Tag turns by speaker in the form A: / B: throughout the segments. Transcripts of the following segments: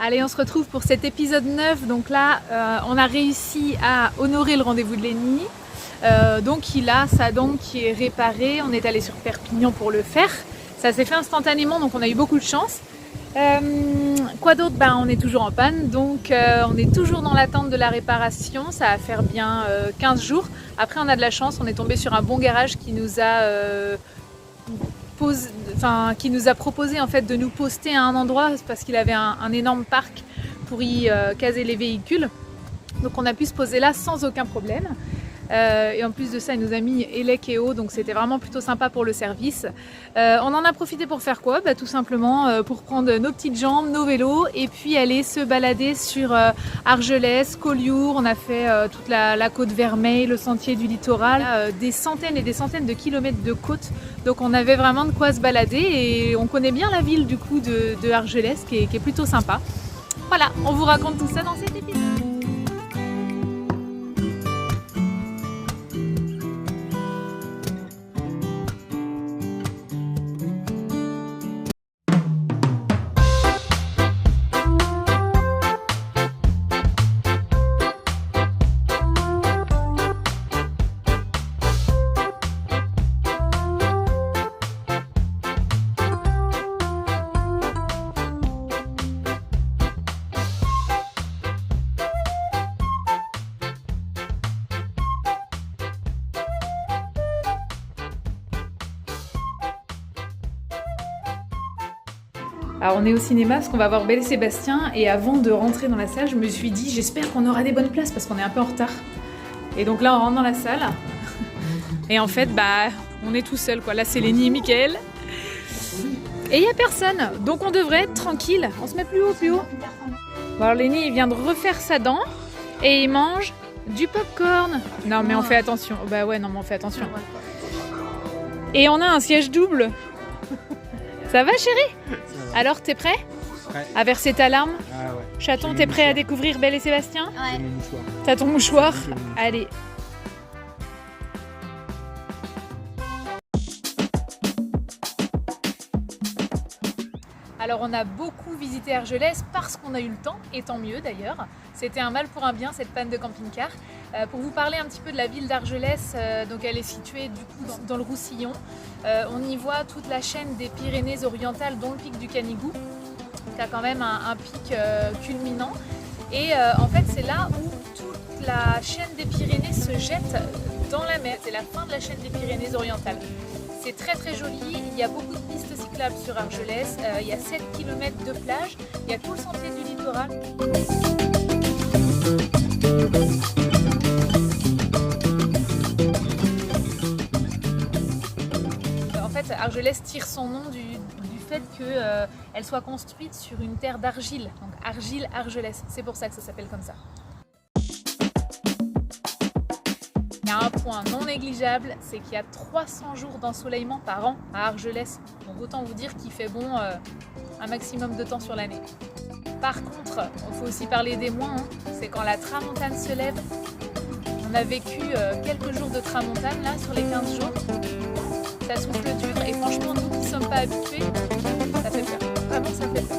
A: Allez, on se retrouve pour cet épisode 9. Donc là, on a réussi à honorer le rendez-vous de Lenny. Donc il a sa dent qui est réparée. On est allé sur Perpignan pour le faire. Ça s'est fait instantanément, donc on a eu beaucoup de chance. Quoi d'autre? On est toujours en panne, donc on est toujours dans l'attente de la réparation. Ça va faire bien 15 jours. Après, on a de la chance, on est tombé sur un bon garage qui nous a proposé en fait de nous poster à un endroit parce qu'il avait un énorme parc pour y caser les véhicules. Donc on a pu se poser là sans aucun problème. Et en plus de ça, il nous a mis élec et eau, donc c'était vraiment plutôt sympa pour le service. On en a profité pour faire quoi? Tout simplement pour prendre nos petites jambes, nos vélos et puis aller se balader sur Argelès, Collioure. On a fait toute la côte Vermeille, le sentier du littoral, des centaines et des centaines de kilomètres de côte. Donc on avait vraiment de quoi se balader et on connaît bien la ville du coup de Argelès qui est plutôt sympa. Voilà, on vous raconte tout ça dans cet épisode. Alors on est au cinéma parce qu'on va voir Belle et Sébastien et avant de rentrer dans la salle, je me suis dit j'espère qu'on aura des bonnes places parce qu'on est un peu en retard. Et donc là on rentre dans la salle et en fait on est tout seul quoi. Là c'est Lenny et Mickaël et il n'y a personne donc on devrait être tranquille. On se met plus haut, plus haut. Bon, alors Lenny il vient de refaire sa dent et il mange du popcorn. Non mais on fait attention. Bah ouais non mais on fait attention. Et on a un siège double. Ça va chérie? Alors t'es prêt?
B: Ouais.
A: À verser ta larme?
B: Ah ouais.
A: Chaton, t'es prêt à découvrir Belle et Sébastien?
C: Ouais.
A: T'as ton mouchoir? Allez. Alors on a beaucoup visité Argelès parce qu'on a eu le temps, et tant mieux d'ailleurs. C'était un mal pour un bien cette panne de camping-car. Pour vous parler un petit peu de la ville d'Argelès, donc elle est située du coup dans le Roussillon. On y voit toute la chaîne des Pyrénées-Orientales dont le pic du Canigou, qui a quand même un pic culminant. Et en fait c'est là où toute la chaîne des Pyrénées se jette dans la mer. C'est la fin de la chaîne des Pyrénées-Orientales. C'est très très joli, il y a beaucoup de pistes cyclables sur Argelès, il y a 7 km de plage, il y a tout le sentier du littoral. En fait, Argelès tire son nom du fait qu'elle soit construite sur une terre d'argile, donc Argile-Argelès, c'est pour ça que ça s'appelle comme ça. Il y a un point non négligeable, c'est qu'il y a 300 jours d'ensoleillement par an à Argelès. Donc autant vous dire qu'il fait bon un maximum de temps sur l'année. Par contre, il faut aussi parler des moins, c'est quand la tramontane se lève. On a vécu quelques jours de tramontane là sur les 15 jours. Ça souffle dur et franchement nous qui ne sommes pas habitués, ça fait peur. Vraiment ça fait peur.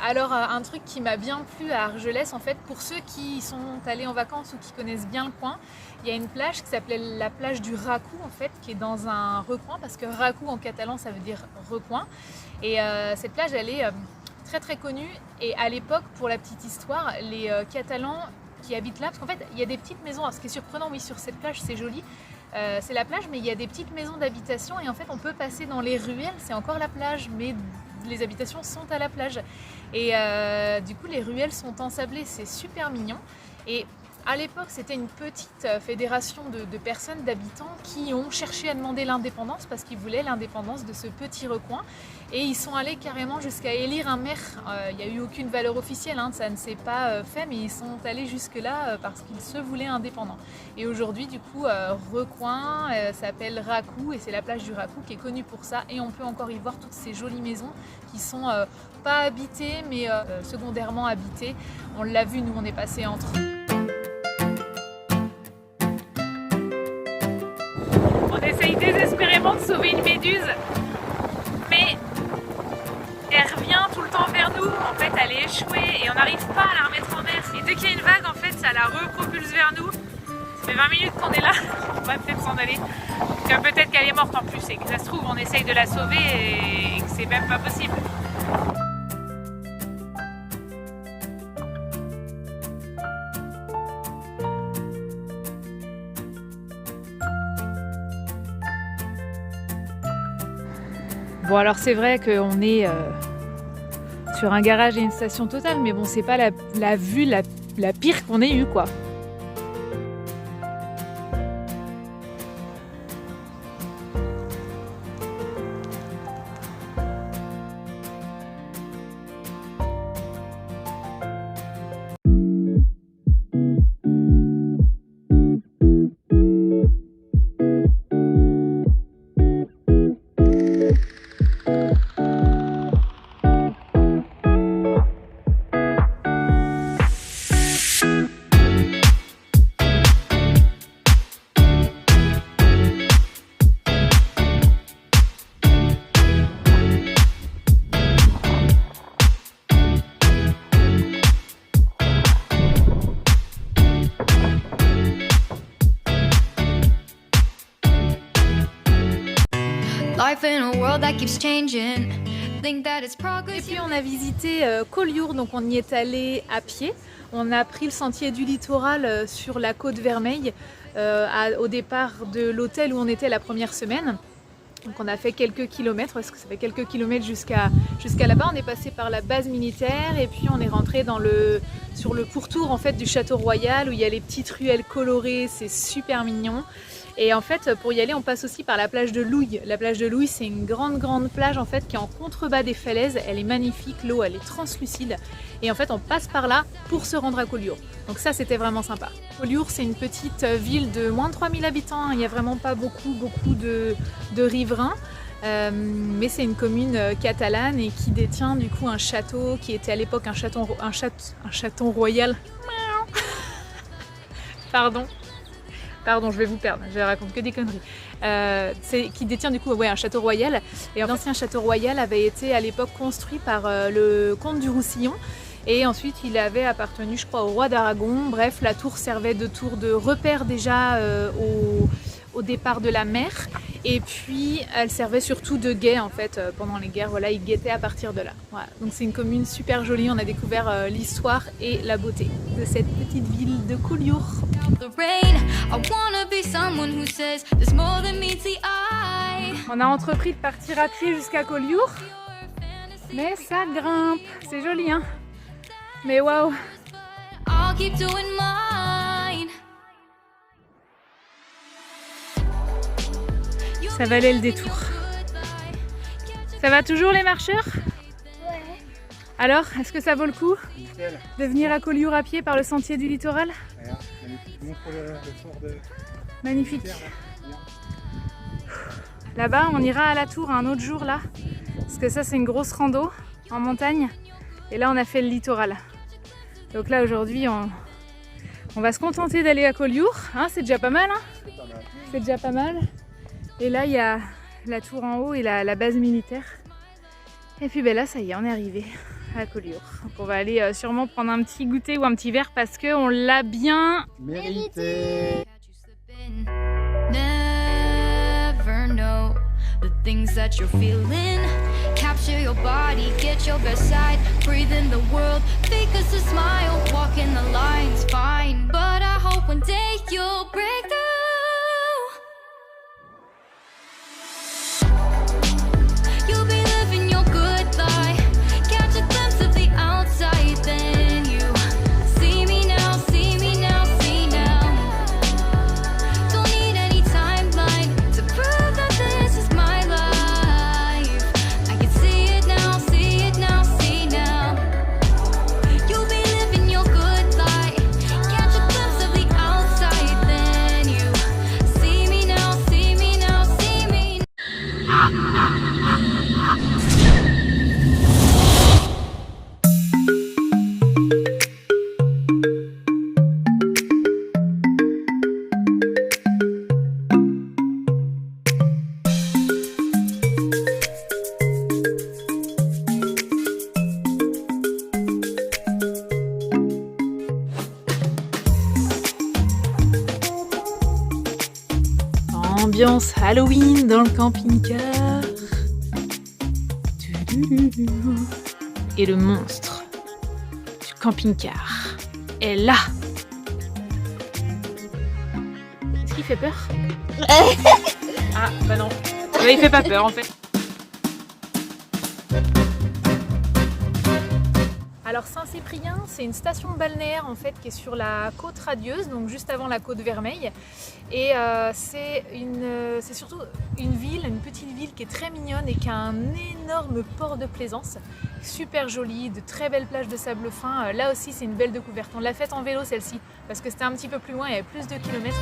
A: Alors un truc qui m'a bien plu à Argelès, en fait, pour ceux qui sont allés en vacances ou qui connaissent bien le coin, il y a une plage qui s'appelait la plage du Racou, en fait, qui est dans un recoin, parce que Racou en catalan ça veut dire recoin. Et cette plage elle est très très connue. Et à l'époque, pour la petite histoire, les Catalans qui habitent là, parce qu'en fait il y a des petites maisons, alors ce qui est surprenant, oui, sur cette plage c'est joli, c'est la plage mais il y a des petites maisons d'habitation et en fait on peut passer dans les ruelles, c'est encore la plage mais les habitations sont à la plage et du coup les ruelles sont ensablées, c'est super mignon. Et à l'époque c'était une petite fédération de personnes, d'habitants qui ont cherché à demander l'indépendance parce qu'ils voulaient l'indépendance de ce petit recoin et ils sont allés carrément jusqu'à élire un maire. Il n'y a eu aucune valeur officielle, ça ne s'est pas fait, mais ils sont allés jusque là parce qu'ils se voulaient indépendants. Et aujourd'hui du coup recoin s'appelle Racou et c'est la plage du Racou qui est connue pour ça et on peut encore y voir toutes ces jolies maisons qui sont pas habitées mais secondairement habitées. On l'a vu, nous on est passé entre eux. On essaye désespérément de sauver une méduse, mais elle est échouée et on n'arrive pas à la remettre en mer. Et dès qu'il y a une vague, en fait, ça la repropulse vers nous. Ça fait 20 minutes qu'on est là, on va peut-être s'en aller. Donc peut-être qu'elle est morte en plus et que ça se trouve, on essaye de la sauver et que c'est même pas possible. Bon, alors c'est vrai qu'on est sur un garage et une station totale, mais bon, c'est pas la vue la pire qu'on ait eue, quoi. Et puis on a visité Collioure, donc on y est allé à pied. On a pris le sentier du littoral sur la côte Vermeille au départ de l'hôtel où on était la première semaine. Donc on a fait quelques kilomètres, parce que ça fait quelques kilomètres jusqu'à là-bas. On est passé par la base militaire et puis on est rentré sur le pourtour en fait, du château royal où il y a les petites ruelles colorées, c'est super mignon. Et en fait, pour y aller, on passe aussi par la plage de Louille. La plage de Louille, c'est une grande plage en fait qui est en contrebas des falaises. Elle est magnifique, l'eau elle est translucide. Et en fait, on passe par là pour se rendre à Collioure. Donc ça, c'était vraiment sympa. Collioure, c'est une petite ville de moins de 3000 habitants. Il n'y a vraiment pas beaucoup de riverains. Mais c'est une commune catalane et qui détient du coup un château qui était à l'époque un chaton royal. Pardon, je vais vous perdre, je raconte que des conneries. Qui détient du coup un château royal. Et l'ancien château royal avait été à l'époque construit par le comte du Roussillon. Et ensuite il avait appartenu, je crois, au roi d'Aragon. Bref, la tour servait de tour de repère déjà au départ de la mer. Et puis elle servait surtout de guet en fait pendant les guerres. Voilà, ils guettaient à partir de là. Voilà. Donc c'est une commune super jolie. On a découvert l'histoire et la beauté de cette petite ville de Collioure. On a entrepris de partir à pied jusqu'à Collioure, mais ça grimpe. C'est joli, hein? Mais waouh! Ça valait le détour. Ça va toujours les marcheurs?
B: Ouais.
A: Alors, est-ce que ça vaut le coup
C: Nickel.
A: de venir à Collioure à pied par le sentier du littoral?
C: Regarde, magnifique. Montre le fort de...
A: Magnifique.
C: Là.
A: Là-bas, on ira à la tour un autre jour là, parce que ça c'est une grosse rando en montagne. Et là, on a fait le littoral. Donc là, aujourd'hui, on va se contenter d'aller à Collioure. Hein, c'est déjà pas mal, hein?
C: C'est pas mal.
A: C'est déjà pas mal. Et là, il y a la tour en haut et la base militaire. Et puis ben là, ça y est, on est arrivé à Collioure. Donc on va aller sûrement prendre un petit goûter ou un petit verre parce qu'on l'a bien
C: Mérité.
D: Never know the things that you're feeling. Capture your body, get your best side. Breathe in the world, fake us a smile. Walk in the lines, fine. But I hope one day you'll break through. You'll be living your good life. Catch a glimpse of the outside, then you see me now, see me now, see now. Don't need any timeline to prove that this is my life. I can see it now, see it now, see now. You'll be living your good life. Catch a glimpse
A: Ambiance Halloween dans le camping-car. Et le monstre du camping-car est là. Est-ce qu'il fait peur? Ah bah non, il fait pas peur en fait. Alors Saint-Cyprien, c'est une station balnéaire en fait qui est sur la côte radieuse, donc juste avant la côte Vermeille. Et c'est surtout une ville, une petite ville qui est très mignonne et qui a un énorme port de plaisance, super joli, de très belles plages de sable fin. Là aussi c'est une belle découverte. On l'a faite en vélo celle-ci parce que c'était un petit peu plus loin, il y avait plus de kilomètres.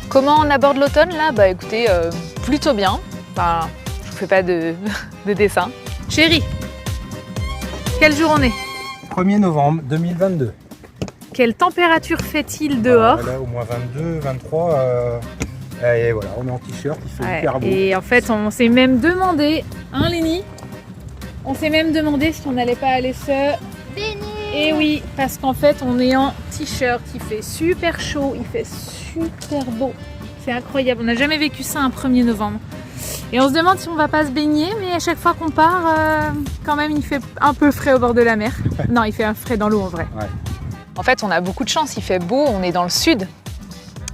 A: Comment on aborde l'automne là? Bah écoutez, plutôt bien. Enfin, je vous fais pas de dessin. Chérie, quel jour on est?
C: 1er novembre 2022.
A: Quelle température fait-il dehors?
C: Là, au moins 22, 23. Et voilà, on est en t-shirt, il fait hyper beau.
A: Et en fait, on s'est même demandé, hein Lénie? On s'est même demandé si on n'allait pas aller se baigner. Et oui, parce qu'en fait, on est en t-shirt, il fait super chaud, il fait super beau. C'est incroyable, on n'a jamais vécu ça un 1er novembre. Et on se demande si on va pas se baigner, mais à chaque fois qu'on part, quand même, il fait un peu frais au bord de la mer. Non, il fait un frais dans l'eau en vrai.
C: Ouais.
A: En fait, on a beaucoup de chance, il fait beau, on est dans le sud,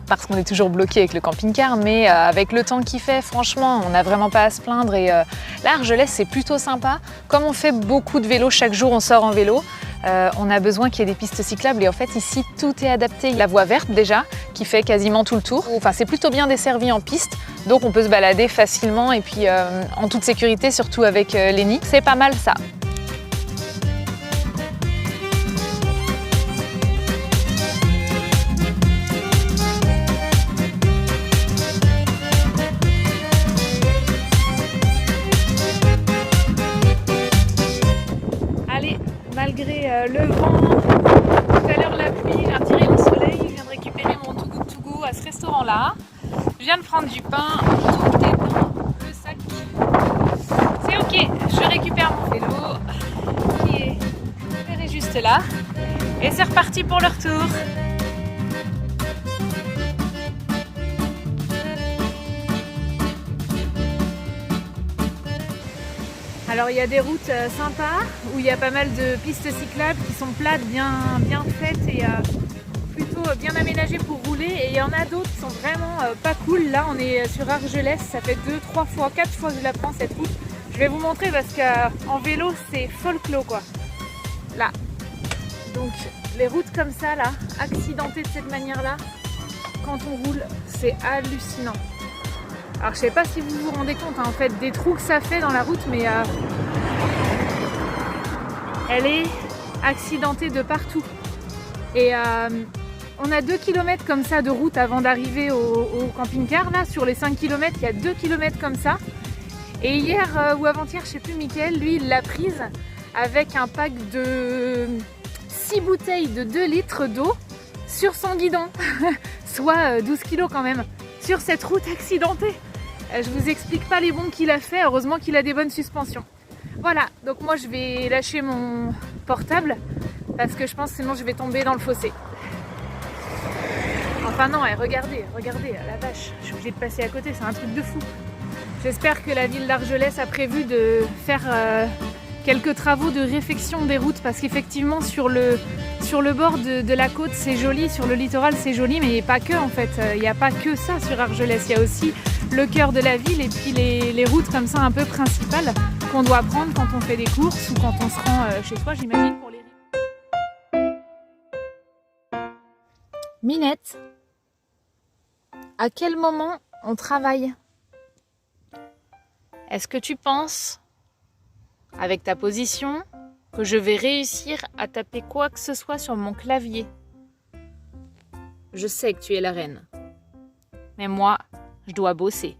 A: parce qu'on est toujours bloqué avec le camping-car, mais avec le temps qu'il fait, franchement, on n'a vraiment pas à se plaindre. Et là, Argelès, c'est plutôt sympa. Comme on fait beaucoup de vélo, chaque jour on sort en vélo, on a besoin qu'il y ait des pistes cyclables. Et en fait, ici, tout est adapté. La voie verte, déjà, qui fait quasiment tout le tour. Enfin, c'est plutôt bien desservi en piste, donc on peut se balader facilement et puis en toute sécurité, surtout avec Lénie. C'est pas mal ça. Malgré le vent, tout à l'heure la pluie, j'ai retiré le soleil, je viens de récupérer mon Too Good To Go à ce restaurant-là. Je viens de prendre du pain, tout est dans le sac. C'est ok, je récupère mon vélo qui est juste là. Et c'est reparti pour le retour. Alors il y a des routes sympas où il y a pas mal de pistes cyclables qui sont plates, bien faites et plutôt bien aménagées pour rouler. Et il y en a d'autres qui sont vraiment pas cool. Là on est sur Argelès, ça fait 2, 3 fois, 4 fois que je la prends cette route. Je vais vous montrer parce qu'en vélo c'est folklore quoi. Là. Donc les routes comme ça là, accidentées de cette manière là, quand on roule, c'est hallucinant. Alors je sais pas si vous vous rendez compte en fait des trous que ça fait dans la route, mais elle est accidentée de partout. Et on a 2 km comme ça de route avant d'arriver au camping-car. Là sur les 5 km, il y a 2 km comme ça. Et hier ou avant-hier, je sais plus, Mickaël, lui il l'a prise avec un pack de 6 bouteilles de 2 litres d'eau sur son guidon, soit 12 kilos quand même, sur cette route accidentée. Je vous explique pas les bons qu'il a fait, heureusement qu'il a des bonnes suspensions. Voilà, donc moi je vais lâcher mon portable parce que je pense sinon je vais tomber dans le fossé. Enfin non, regardez, la vache, je suis obligée de passer à côté, c'est un truc de fou. J'espère que la ville d'Argelès a prévu de faire quelques travaux de réfection des routes parce qu'effectivement sur le bord de la côte c'est joli, sur le littoral c'est joli, mais pas que en fait, il n'y a pas que ça sur Argelès, il y a aussi le cœur de la ville et puis les routes comme ça un peu principales qu'on doit prendre quand on fait des courses ou quand on se rend chez soi, j'imagine pour les... Minette, à quel moment on travaille? Est-ce que tu penses, avec ta position, que je vais réussir à taper quoi que ce soit sur mon clavier? Je sais que tu es la reine. Mais moi, je dois bosser.